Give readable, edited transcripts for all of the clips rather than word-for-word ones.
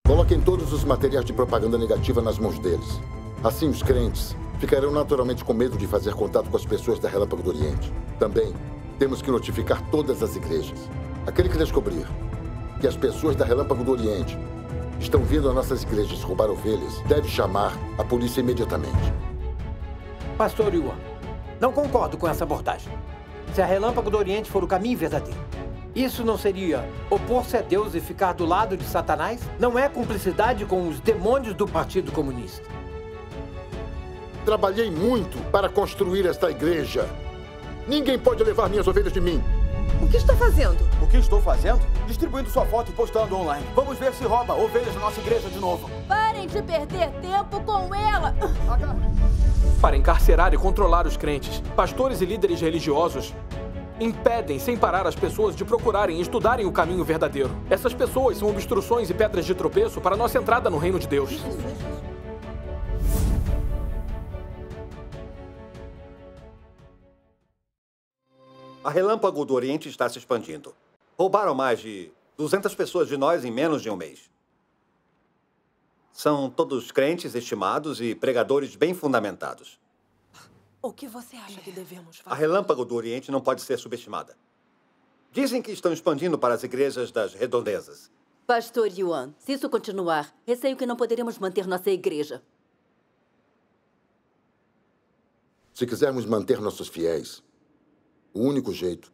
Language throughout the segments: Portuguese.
Coloquem todos os materiais de propaganda negativa nas mãos deles. Assim, os crentes ficarão naturalmente com medo de fazer contato com as pessoas da Relâmpago do Oriente. Também temos que notificar todas as igrejas. Aquele que descobrir que as pessoas da Relâmpago do Oriente estão vindo a nossas igrejas roubar ovelhas deve chamar a polícia imediatamente. Pastor Yuan, não concordo com essa abordagem. Se a Relâmpago do Oriente for o caminho verdadeiro, isso não seria opor-se a Deus e ficar do lado de Satanás? Não é cumplicidade com os demônios do Partido Comunista? Trabalhei muito para construir esta igreja. Ninguém pode levar minhas ovelhas de mim. O que está fazendo? O que estou fazendo? Distribuindo sua foto e postando online. Vamos ver se rouba ovelhas da nossa igreja de novo. Parem de perder tempo com ela! Para encarcerar e controlar os crentes, pastores e líderes religiosos impedem sem parar as pessoas de procurarem e estudarem o caminho verdadeiro. Essas pessoas são obstruções e pedras de tropeço para nossa entrada no reino de Deus. A Relâmpago do Oriente está se expandindo. Roubaram mais de 200 pessoas de nós em menos de um mês. São todos crentes estimados e pregadores bem fundamentados. O que você acha que devemos A fazer? Relâmpago do Oriente não pode ser subestimada. Dizem que estão expandindo para as igrejas das redondezas. Pastor Yuan, se isso continuar, receio que não poderemos manter nossa igreja. Se quisermos manter nossos fiéis, o único jeito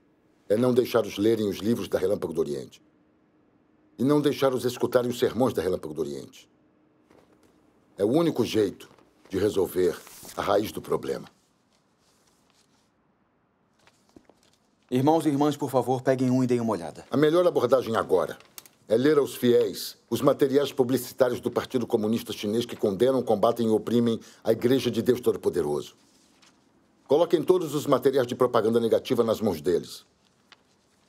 é não deixá-los lerem os livros da Relâmpago do Oriente. E não deixá-los escutarem os sermões da Relâmpago do Oriente. É o único jeito de resolver a raiz do problema. Irmãos e irmãs, por favor, peguem um e deem uma olhada. A melhor abordagem agora é ler aos fiéis os materiais publicitários do Partido Comunista Chinês que condenam, combatem e oprimem a Igreja de Deus Todo-Poderoso. Coloquem todos os materiais de propaganda negativa nas mãos deles.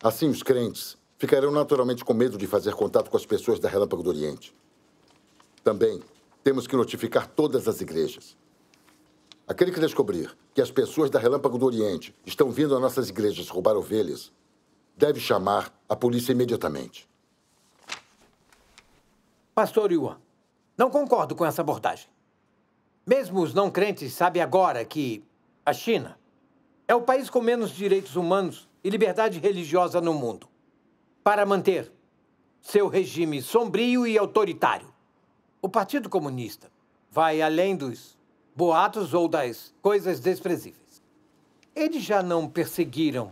Assim, os crentes ficarão naturalmente com medo de fazer contato com as pessoas da Relâmpago do Oriente. Também temos que notificar todas as igrejas. Aquele que descobrir que as pessoas da Relâmpago do Oriente estão vindo a nossas igrejas roubar ovelhas deve chamar a polícia imediatamente. Pastor Yuan, não concordo com essa abordagem. Mesmo os não crentes sabem agora que a China é o país com menos direitos humanos e liberdade religiosa no mundo. Para manter seu regime sombrio e autoritário, o Partido Comunista vai além dos boatos ou das coisas desprezíveis. Eles já não perseguiram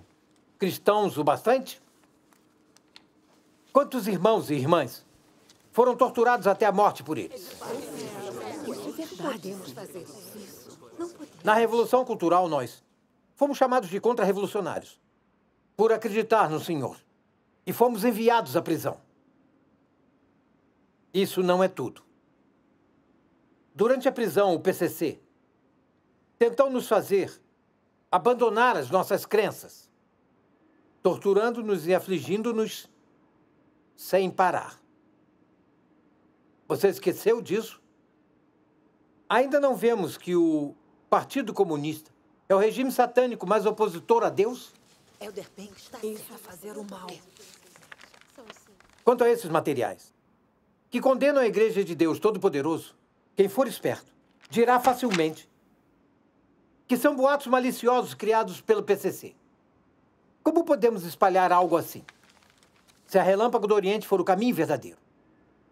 cristãos o bastante? Quantos irmãos e irmãs foram torturados até a morte por eles? Na Revolução Cultural, nós fomos chamados de contra-revolucionários por acreditar no Senhor e fomos enviados à prisão. Isso não é tudo. Durante a prisão, o PCC tentou nos fazer abandonar as nossas crenças, torturando-nos e afligindo-nos sem parar. Você esqueceu disso? Ainda não vemos que o Partido Comunista é o regime satânico mais opositor a Deus? Elder Peng está isso a fazer o mal. Quanto a esses materiais, que condenam a Igreja de Deus Todo-Poderoso, quem for esperto dirá facilmente que são boatos maliciosos criados pelo PCC. Como podemos espalhar algo assim? Se a Relâmpago do Oriente for o caminho verdadeiro,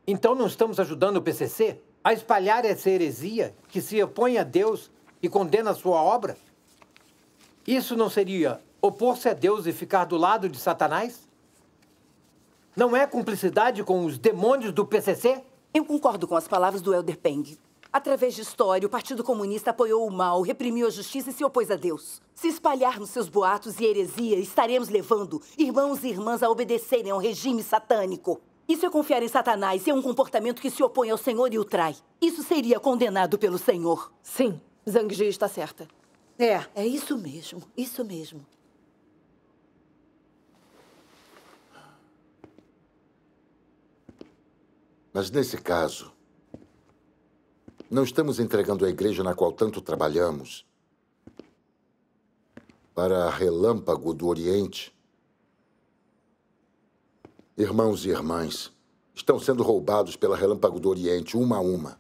então não estamos ajudando o PCC a espalhar essa heresia que se opõe a Deus e condena a sua obra? Isso não seria opor-se a Deus e ficar do lado de Satanás? Não é cumplicidade com os demônios do PCC? Eu concordo com as palavras do Elder Peng. Através de história, o Partido Comunista apoiou o mal, reprimiu a justiça e se opôs a Deus. Se espalharmos seus boatos e heresia, estaremos levando irmãos e irmãs a obedecerem ao regime satânico. Isso é confiar em Satanás e é um comportamento que se opõe ao Senhor e o trai. Isso seria condenado pelo Senhor. Sim, Zhang Ji está certa. É isso mesmo, isso mesmo. Mas nesse caso, não estamos entregando a igreja na qual tanto trabalhamos para a Relâmpago do Oriente. Irmãos e irmãs, estão sendo roubados pela Relâmpago do Oriente, uma a uma.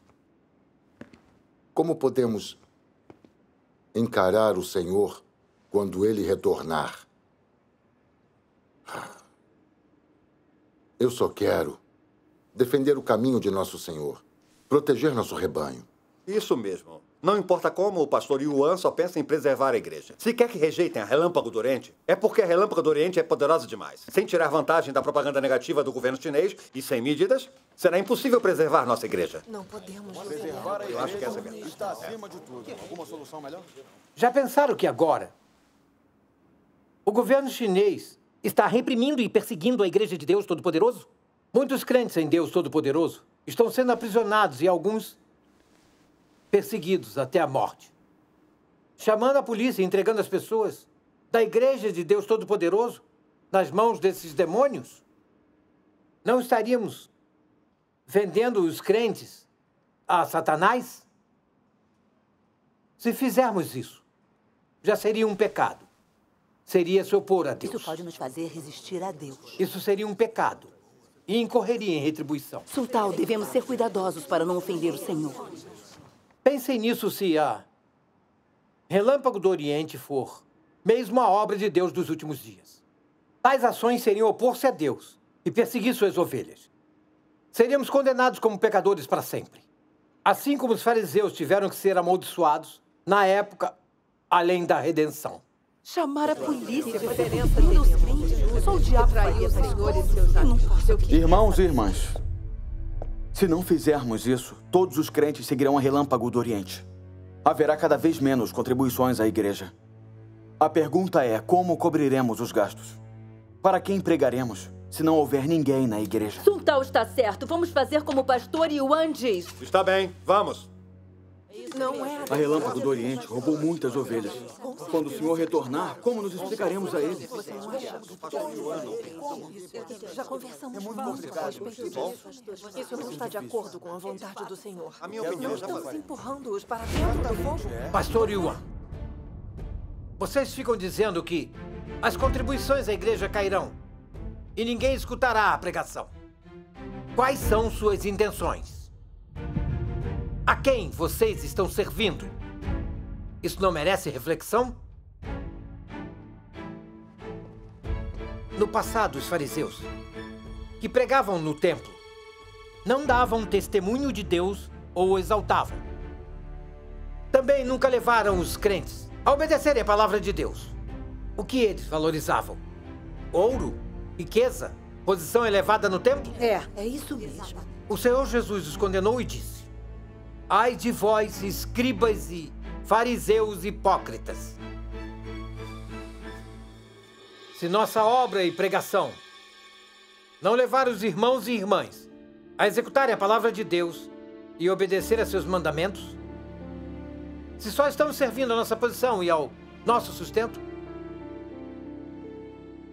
Como podemos encarar o Senhor quando Ele retornar? Eu só quero defender o caminho de nosso Senhor, proteger nosso rebanho. Isso mesmo. Não importa como, o pastor Yuan só pensa em preservar a igreja. Se quer que rejeitem a Relâmpago do Oriente, é porque a Relâmpago do Oriente é poderosa demais. Sem tirar vantagem da propaganda negativa do governo chinês e sem medidas, será impossível preservar nossa igreja. Não podemos Preservar a Eu acho que essa é igreja verdade. está acima de tudo. Alguma solução melhor? Já pensaram que agora o governo chinês está reprimindo e perseguindo a Igreja de Deus Todo-Poderoso? Muitos crentes em Deus Todo-Poderoso estão sendo aprisionados e alguns perseguidos até a morte. Chamando a polícia e entregando as pessoas da Igreja de Deus Todo-Poderoso nas mãos desses demônios? Não estaríamos vendendo os crentes a Satanás? Se fizermos isso, já seria um pecado. Seria se opor a Deus. Isso pode nos fazer resistir a Deus. Isso seria um pecado e incorreria em retribuição. Sultão, devemos ser cuidadosos para não ofender o Senhor. Pensem nisso se a Relâmpago do Oriente for mesmo a obra de Deus dos últimos dias. Tais ações seriam opor-se a Deus e perseguir suas ovelhas. Seríamos condenados como pecadores para sempre. Assim como os fariseus tiveram que ser amaldiçoados na época além da redenção. Chamar a polícia, fazer cumprir os crentes. Só o diabo faria essas coisas. Eu não posso. Irmãos e irmãs, se não fizermos isso, todos os crentes seguirão a Relâmpago do Oriente. Haverá cada vez menos contribuições à igreja. A pergunta é, como cobriremos os gastos? Para quem pregaremos, se não houver ninguém na igreja? Sultão está certo. Vamos fazer como o pastor Yuan diz. Está bem, vamos. Não é. A Relâmpago do Oriente roubou muitas ovelhas. Quando o Senhor retornar, como nos explicaremos a ele? Já conversamos muito a respeito disso. Isso não está de acordo com a vontade do Senhor. A minha opinião já Estamos foi. empurrando-os para dentro do fogo. Pastor Yuan, vocês ficam dizendo que as contribuições à igreja cairão e ninguém escutará a pregação. Quais são suas intenções? A quem vocês estão servindo? Isso não merece reflexão? No passado, os fariseus, que pregavam no templo, não davam testemunho de Deus ou o exaltavam. Também nunca levaram os crentes a obedecerem a palavra de Deus. O que eles valorizavam? Ouro? Riqueza? Posição elevada no templo? É isso mesmo. O Senhor Jesus os condenou e disse: ai de vós, escribas e fariseus hipócritas! Se nossa obra e pregação não levar os irmãos e irmãs a executarem a palavra de Deus e obedecer a seus mandamentos, se só estamos servindo a nossa posição e ao nosso sustento,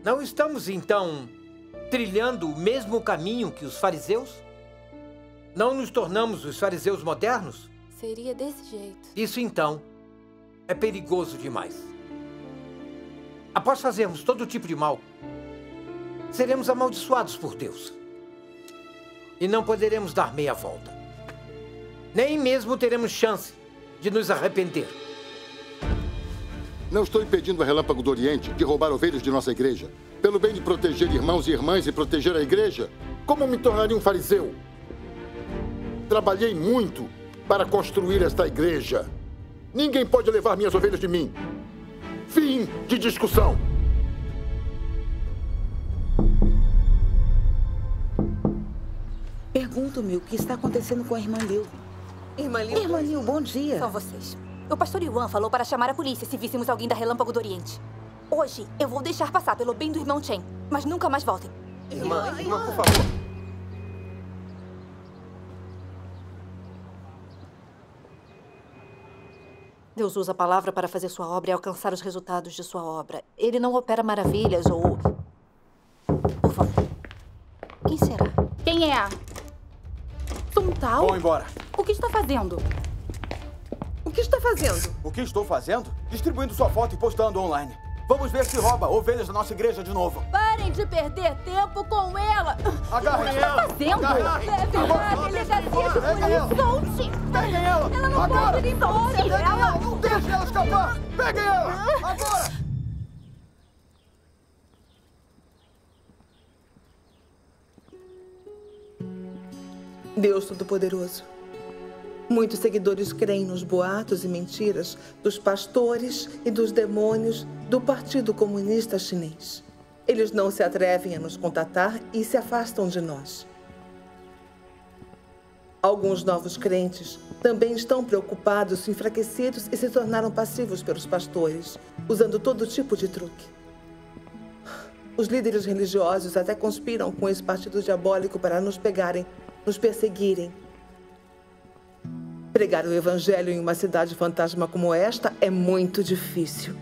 não estamos, então, trilhando o mesmo caminho que os fariseus? Não nos tornamos os fariseus modernos? Seria desse jeito. Isso, então, é perigoso demais. Após fazermos todo tipo de mal, seremos amaldiçoados por Deus. E não poderemos dar meia volta. Nem mesmo teremos chance de nos arrepender. Não estou impedindo a Relâmpago do Oriente de roubar ovelhas de nossa igreja. Pelo bem de proteger irmãos e irmãs e proteger a igreja, como me tornaria um fariseu? Trabalhei muito para construir esta igreja. Ninguém pode levar minhas ovelhas de mim. Fim de discussão. Pergunto-me o que está acontecendo com a irmã Liu. Irmã Liu. Irmã Liu, bom dia. São vocês. O pastor Yuan falou para chamar a polícia se víssemos alguém da Relâmpago do Oriente. Hoje, eu vou deixar passar pelo bem do irmão Chen, mas nunca mais voltem. Irmã, por favor. Deus usa a palavra para fazer sua obra e alcançar os resultados de sua obra. Ele não opera maravilhas ou... Por favor. Quem será? Quem é? Sultão? Vão embora. O que está fazendo? O que está fazendo? O que estou fazendo? Distribuindo sua foto e postando online. Vamos ver se rouba ovelhas da nossa igreja de novo. Pai! Parem de perder tempo com ela! Agarrem ela! Fazendo? Leve ela à delegacia de polícia! Solte! Peguem ela! Ela não Agora! pode ir embora! Peguem ela! Não deixem ela escapar! Peguem ela! Agora! Deus Todo-Poderoso, muitos seguidores creem nos boatos e mentiras dos pastores e dos demônios do Partido Comunista Chinês. Eles não se atrevem a nos contatar e se afastam de nós. Alguns novos crentes também estão preocupados, enfraquecidos e se tornaram passivos pelos pastores, usando todo tipo de truque. Os líderes religiosos até conspiram com esse partido diabólico para nos pegarem, nos perseguirem. Pregar o evangelho em uma cidade fantasma como esta é muito difícil.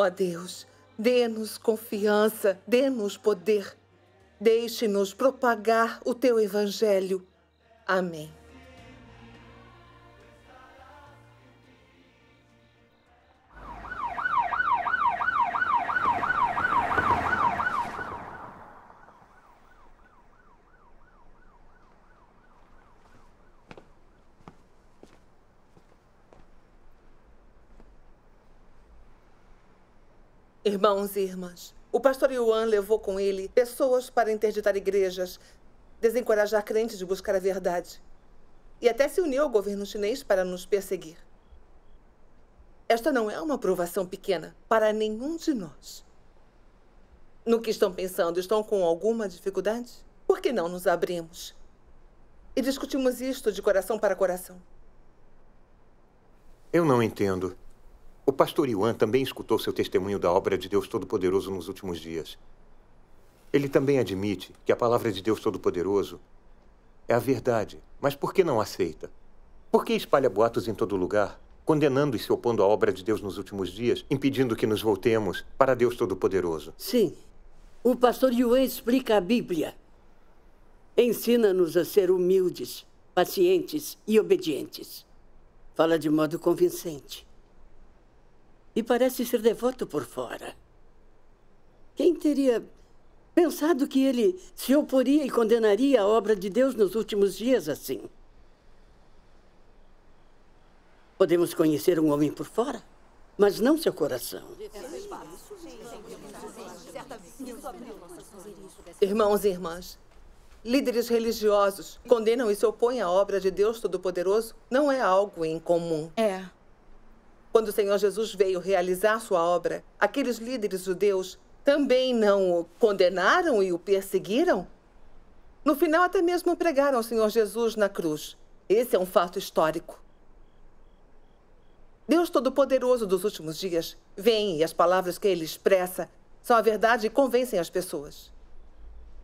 Ó Deus, dê-nos confiança, dê-nos poder. Deixe-nos propagar o teu evangelho. Amém. Irmãos e irmãs, o pastor Yuan levou com ele pessoas para interditar igrejas, desencorajar crentes de buscar a verdade e até se uniu ao governo chinês para nos perseguir. Esta não é uma provação pequena para nenhum de nós. No que estão pensando? Estão com alguma dificuldade? Por que não nos abrimos e discutimos isto de coração para coração? Eu não entendo. O pastor Yuan também escutou seu testemunho da obra de Deus Todo-Poderoso nos últimos dias. Ele também admite que a palavra de Deus Todo-Poderoso é a verdade. Mas por que não aceita? Por que espalha boatos em todo lugar, condenando e se opondo à obra de Deus nos últimos dias, impedindo que nos voltemos para Deus Todo-Poderoso? Sim. O pastor Yuan explica a Bíblia. Ensina-nos a ser humildes, pacientes e obedientes. Fala de modo convincente. E parece ser devoto por fora. Quem teria pensado que ele se oporia e condenaria a obra de Deus nos últimos dias assim? Podemos conhecer um homem por fora, mas não seu coração. Irmãos e irmãs, líderes religiosos condenam e se opõem à obra de Deus Todo-Poderoso não é algo incomum. Quando o Senhor Jesus veio realizar sua obra, aqueles líderes judeus também não o condenaram e o perseguiram? No final, até mesmo pregaram o Senhor Jesus na cruz. Esse é um fato histórico. Deus Todo-Poderoso dos últimos dias vem e as palavras que ele expressa são a verdade e convencem as pessoas.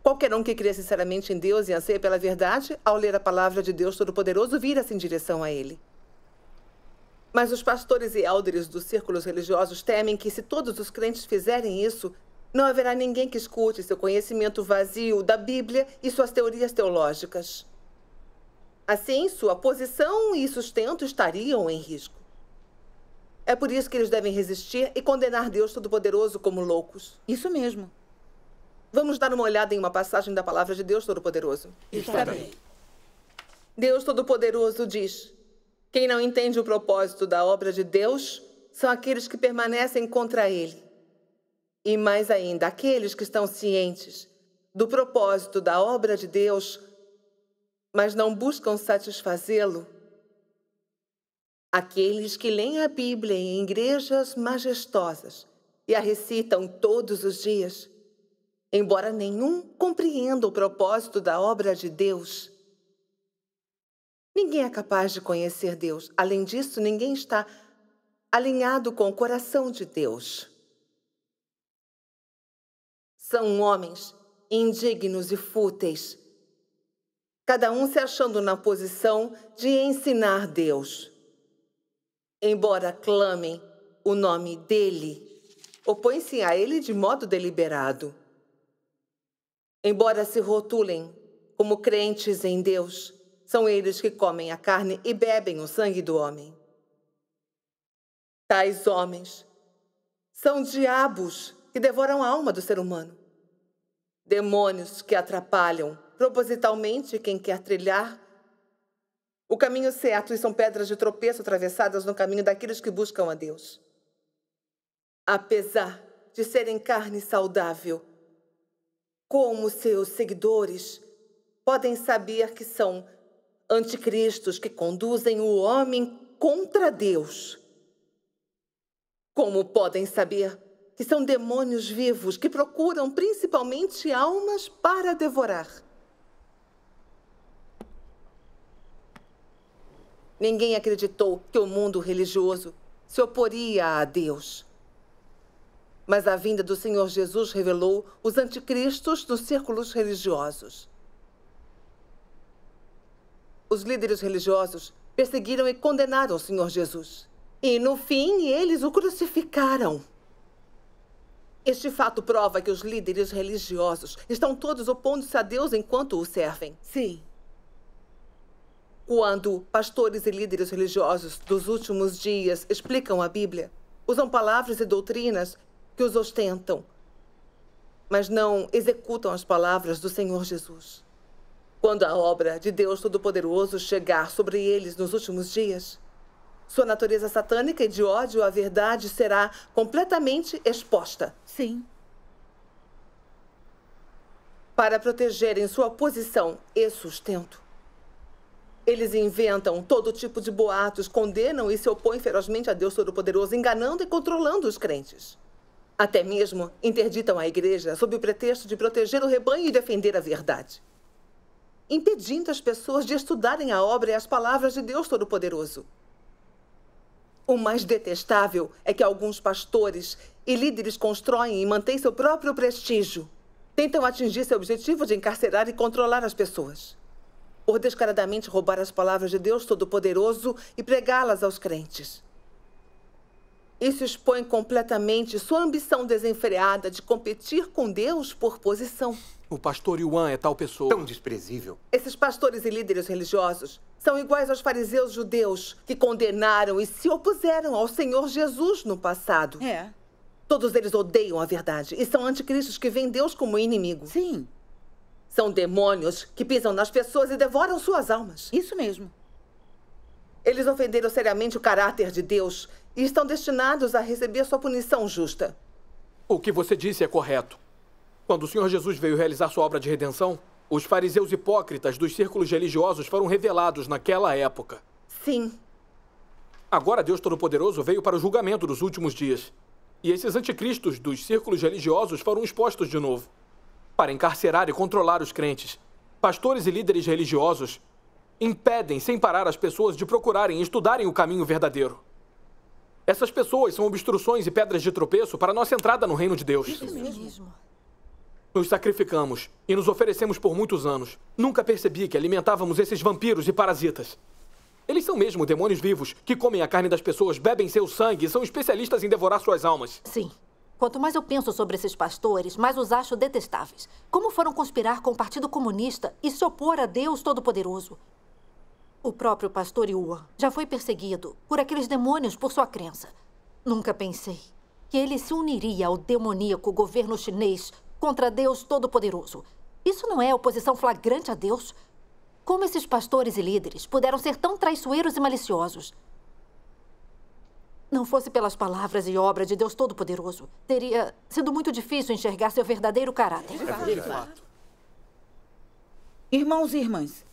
Qualquer um que crê sinceramente em Deus e anseia pela verdade, ao ler a palavra de Deus Todo-Poderoso, vira-se em direção a ele. Mas os pastores e élderes dos círculos religiosos temem que, se todos os crentes fizerem isso, não haverá ninguém que escute seu conhecimento vazio da Bíblia e suas teorias teológicas. Assim, sua posição e sustento estariam em risco. É por isso que eles devem resistir e condenar Deus Todo-Poderoso como loucos. Isso mesmo. Vamos dar uma olhada em uma passagem da palavra de Deus Todo-Poderoso. Está bem. Deus Todo-Poderoso diz: quem não entende o propósito da obra de Deus são aqueles que permanecem contra ele. E mais ainda, aqueles que estão cientes do propósito da obra de Deus, mas não buscam satisfazê-lo, Aqueles que leem a Bíblia em igrejas majestosas e a recitam todos os dias, embora nenhum compreenda o propósito da obra de Deus, ninguém é capaz de conhecer Deus. Além disso, ninguém está alinhado com o coração de Deus. São homens indignos e fúteis, cada um se achando na posição de ensinar Deus. Embora clamem o nome dele, opõem-se a ele de modo deliberado. Embora se rotulem como crentes em Deus, são eles que comem a carne e bebem o sangue do homem. Tais homens são diabos que devoram a alma do ser humano. Demônios que atrapalham propositalmente quem quer trilhar o caminho certo e são pedras de tropeço atravessadas no caminho daqueles que buscam a Deus. Apesar de serem carne saudável, como seus seguidores podem saber que são anticristos que conduzem o homem contra Deus? Como podem saber que são demônios vivos que procuram principalmente almas para devorar? Ninguém acreditou que o mundo religioso se oporia a Deus. Mas a vinda do Senhor Jesus revelou os anticristos nos círculos religiosos. Os líderes religiosos perseguiram e condenaram o Senhor Jesus. E, no fim, eles o crucificaram. Este fato prova que os líderes religiosos estão todos opondo-se a Deus enquanto o servem. Sim. Quando pastores e líderes religiosos dos últimos dias explicam a Bíblia, usam palavras e doutrinas que os ostentam, mas não executam as palavras do Senhor Jesus. Quando a obra de Deus Todo-Poderoso chegar sobre eles nos últimos dias, sua natureza satânica e de ódio à verdade será completamente exposta. Sim. Para protegerem sua posição e sustento, eles inventam todo tipo de boatos, condenam e se opõem ferozmente a Deus Todo-Poderoso, enganando e controlando os crentes. Até mesmo interditam a igreja sob o pretexto de proteger o rebanho e defender a verdade, impedindo as pessoas de estudarem a obra e as palavras de Deus Todo-Poderoso. O mais detestável é que alguns pastores e líderes constroem e mantêm seu próprio prestígio. Tentam atingir seu objetivo de encarcerar e controlar as pessoas, por descaradamente roubar as palavras de Deus Todo-Poderoso e pregá-las aos crentes. Isso expõe completamente sua ambição desenfreada de competir com Deus por posição. O pastor Yuan é tal pessoa. Tão desprezível. Esses pastores e líderes religiosos são iguais aos fariseus judeus que condenaram e se opuseram ao Senhor Jesus no passado. É. Todos eles odeiam a verdade e são anticristos que veem Deus como inimigo. Sim. São demônios que pisam nas pessoas e devoram suas almas. Isso mesmo. Eles ofenderam seriamente o caráter de Deus e estão destinados a receber sua punição justa. O que você disse é correto. Quando o Senhor Jesus veio realizar sua obra de redenção, os fariseus hipócritas dos círculos religiosos foram revelados naquela época. Sim. Agora Deus Todo-Poderoso veio para o julgamento dos últimos dias. E esses anticristos dos círculos religiosos foram expostos de novo, para encarcerar e controlar os crentes. Pastores e líderes religiosos impedem sem parar as pessoas de procurarem e estudarem o caminho verdadeiro. Essas pessoas são obstruções e pedras de tropeço para a nossa entrada no reino de Deus. Isso mesmo. Nos sacrificamos e nos oferecemos por muitos anos. Nunca percebi que alimentávamos esses vampiros e parasitas. Eles são mesmo demônios vivos que comem a carne das pessoas, bebem seu sangue e são especialistas em devorar suas almas. Sim. Quanto mais eu penso sobre esses pastores, mais os acho detestáveis. Como foram conspirar com o Partido Comunista e se opor a Deus Todo-Poderoso? O próprio pastor Yuan já foi perseguido por aqueles demônios por sua crença. Nunca pensei que ele se uniria ao demoníaco governo chinês contra Deus Todo-Poderoso. Isso não é oposição flagrante a Deus? Como esses pastores e líderes puderam ser tão traiçoeiros e maliciosos? Não fosse pelas palavras e obra de Deus Todo-Poderoso, teria sido muito difícil enxergar seu verdadeiro caráter. Irmãos e irmãs,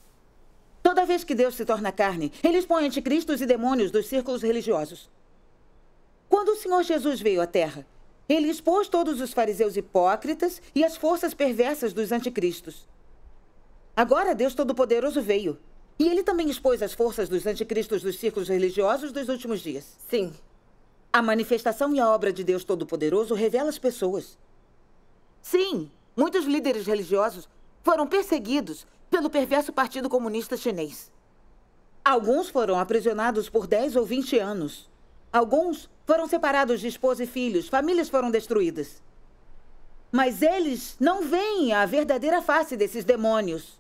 Toda vez que Deus se torna carne, ele expõe anticristos e demônios dos círculos religiosos. Quando o Senhor Jesus veio à Terra, ele expôs todos os fariseus hipócritas e as forças perversas dos anticristos. Agora Deus Todo-Poderoso veio. E ele também expôs as forças dos anticristos dos círculos religiosos dos últimos dias. Sim. A manifestação e a obra de Deus Todo-Poderoso revela as pessoas. Sim, muitos líderes religiosos foram perseguidos pelo perverso Partido Comunista Chinês. Alguns foram aprisionados por 10 ou 20 anos. Alguns foram separados de esposa e filhos, famílias foram destruídas. Mas eles não veem a verdadeira face desses demônios.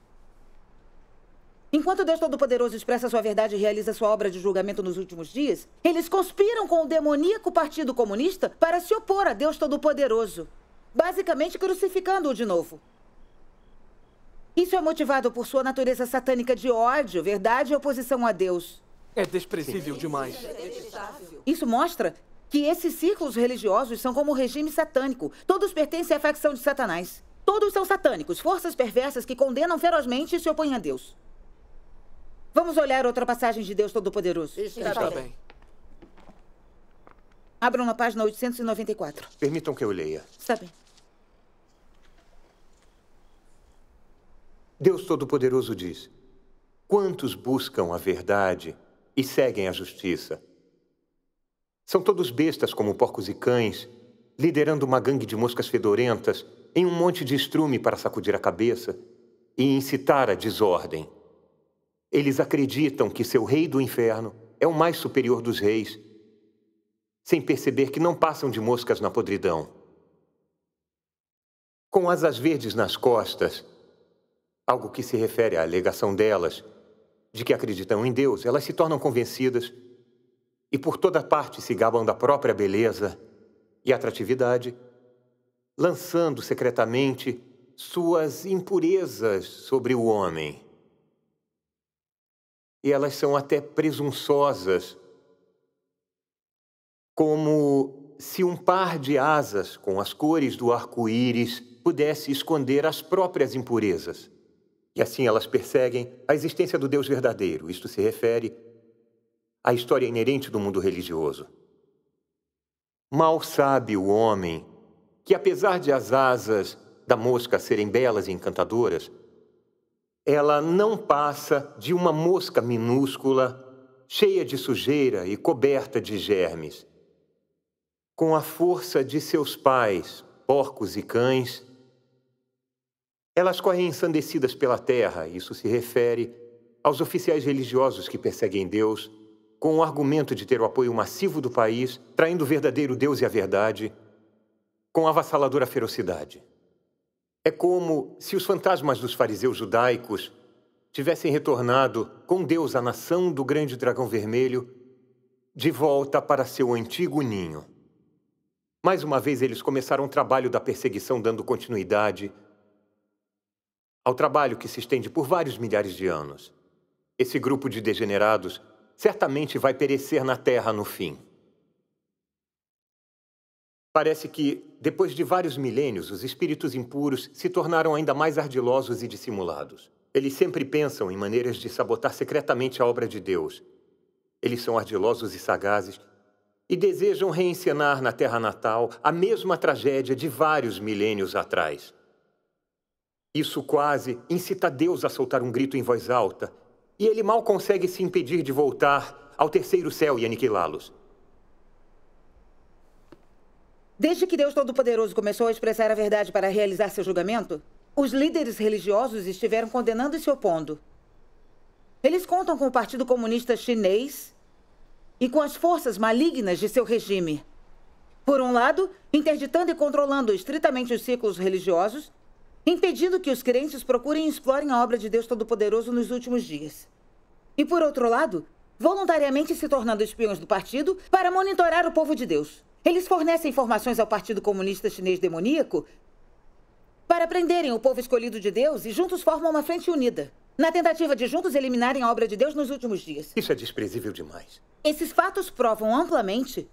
Enquanto Deus Todo-Poderoso expressa sua verdade e realiza sua obra de julgamento nos últimos dias, eles conspiram com o demoníaco Partido Comunista para se opor a Deus Todo-Poderoso, basicamente crucificando-o de novo. Isso é motivado por sua natureza satânica de ódio, verdade e oposição a Deus. É desprezível demais. Isso mostra que esses círculos religiosos são como um regime satânico. Todos pertencem à facção de Satanás. Todos são satânicos, forças perversas que condenam ferozmente e se opõem a Deus. Vamos olhar outra passagem de Deus Todo-Poderoso. Está bem. Abram na página 894. Permitam que eu leia. Está bem. Deus Todo-Poderoso diz: quantos buscam a verdade e seguem a justiça? São todos bestas como porcos e cães, liderando uma gangue de moscas fedorentas em um monte de estrume para sacudir a cabeça e incitar a desordem. Eles acreditam que seu rei do inferno é o mais superior dos reis, sem perceber que não passam de moscas na podridão. Com asas verdes nas costas, algo que se refere à alegação delas de que acreditam em Deus, elas se tornam convencidas e por toda parte se gabam da própria beleza e atratividade, lançando secretamente suas impurezas sobre o homem. E elas são até presunçosas, como se um par de asas com as cores do arco-íris pudesse esconder as próprias impurezas. E assim elas perseguem a existência do Deus verdadeiro. Isto se refere à história inerente do mundo religioso. Mal sabe o homem que, apesar de as asas da mosca serem belas e encantadoras, ela não passa de uma mosca minúscula, cheia de sujeira e coberta de germes. Com a força de seus pais, porcos e cães, elas correm ensandecidas pela terra. Isso se refere aos oficiais religiosos que perseguem Deus, com o argumento de ter o apoio massivo do país, traindo o verdadeiro Deus e a verdade, com avassaladora ferocidade. É como se os fantasmas dos fariseus judaicos tivessem retornado com Deus à nação do grande dragão vermelho, de volta para seu antigo ninho. Mais uma vez, eles começaram o trabalho da perseguição, dando continuidade ao trabalho que se estende por vários milhares de anos. Esse grupo de degenerados certamente vai perecer na terra no fim. Parece que, depois de vários milênios, os espíritos impuros se tornaram ainda mais ardilosos e dissimulados. Eles sempre pensam em maneiras de sabotar secretamente a obra de Deus. Eles são ardilosos e sagazes e desejam reencenar na terra natal a mesma tragédia de vários milênios atrás. Isso quase incita Deus a soltar um grito em voz alta, e ele mal consegue se impedir de voltar ao terceiro céu e aniquilá-los. Desde que Deus Todo-Poderoso começou a expressar a verdade para realizar seu julgamento, os líderes religiosos estiveram condenando e se opondo. Eles contam com o Partido Comunista Chinês e com as forças malignas de seu regime. Por um lado, interditando e controlando estritamente os círculos religiosos, impedindo que os crentes procurem e explorem a obra de Deus Todo-Poderoso nos últimos dias. E, por outro lado, voluntariamente se tornando espiões do partido para monitorar o povo de Deus. Eles fornecem informações ao Partido Comunista Chinês demoníaco para prenderem o povo escolhido de Deus e juntos formam uma frente unida, na tentativa de juntos eliminarem a obra de Deus nos últimos dias. Isso é desprezível demais. Esses fatos provam amplamente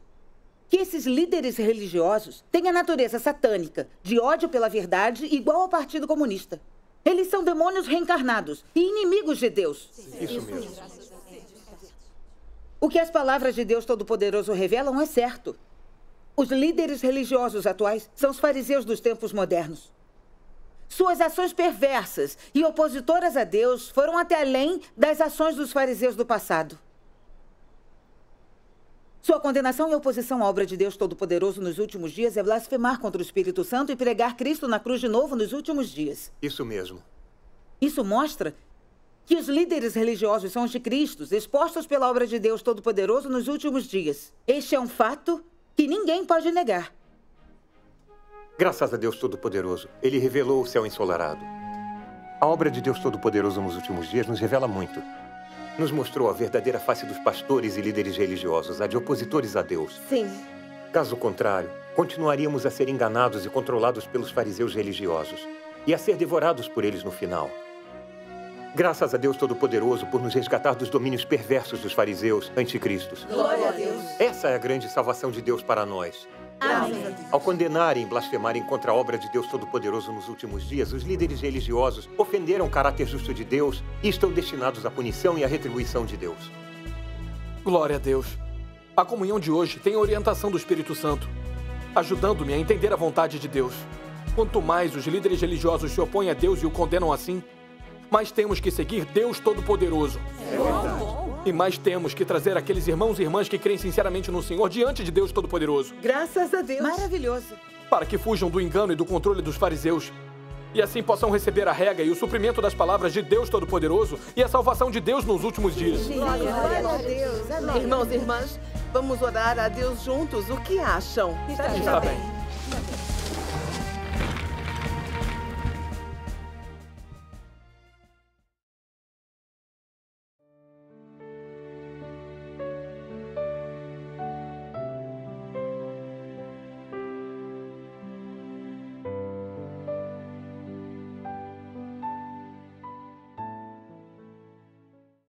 que esses líderes religiosos têm a natureza satânica, de ódio pela verdade, igual ao Partido Comunista. Eles são demônios reencarnados e inimigos de Deus. Isso mesmo. O que as palavras de Deus Todo-Poderoso revelam é certo. Os líderes religiosos atuais são os fariseus dos tempos modernos. Suas ações perversas e opositoras a Deus foram até além das ações dos fariseus do passado. Sua condenação e oposição à obra de Deus Todo-Poderoso nos últimos dias é blasfemar contra o Espírito Santo e pregar Cristo na cruz de novo nos últimos dias. Isso mesmo. Isso mostra que os líderes religiosos são anticristos, expostos pela obra de Deus Todo-Poderoso nos últimos dias. Este é um fato que ninguém pode negar. Graças a Deus Todo-Poderoso, Ele revelou o céu ensolarado. A obra de Deus Todo-Poderoso nos últimos dias nos revela muito. Nos mostrou a verdadeira face dos pastores e líderes religiosos, a de opositores a Deus. Sim. Caso contrário, continuaríamos a ser enganados e controlados pelos fariseus religiosos e a ser devorados por eles no final. Graças a Deus Todo-Poderoso por nos resgatar dos domínios perversos dos fariseus anticristos. Glória a Deus. Essa é a grande salvação de Deus para nós. Amém. Ao condenarem e blasfemarem contra a obra de Deus Todo-Poderoso nos últimos dias, os líderes religiosos ofenderam o caráter justo de Deus e estão destinados à punição e à retribuição de Deus. Glória a Deus. A comunhão de hoje tem a orientação do Espírito Santo, ajudando-me a entender a vontade de Deus. Quanto mais os líderes religiosos se opõem a Deus e o condenam assim, mais temos que seguir Deus Todo-Poderoso. É verdade. E mais temos que trazer aqueles irmãos e irmãs que creem sinceramente no Senhor diante de Deus Todo-Poderoso. Graças a Deus. Maravilhoso. Para que fujam do engano e do controle dos fariseus. E assim possam receber a rega e o suprimento das palavras de Deus Todo-Poderoso e a salvação de Deus nos últimos dias. Glória a Deus. Irmãos e irmãs, vamos orar a Deus juntos. O que acham? Está bem.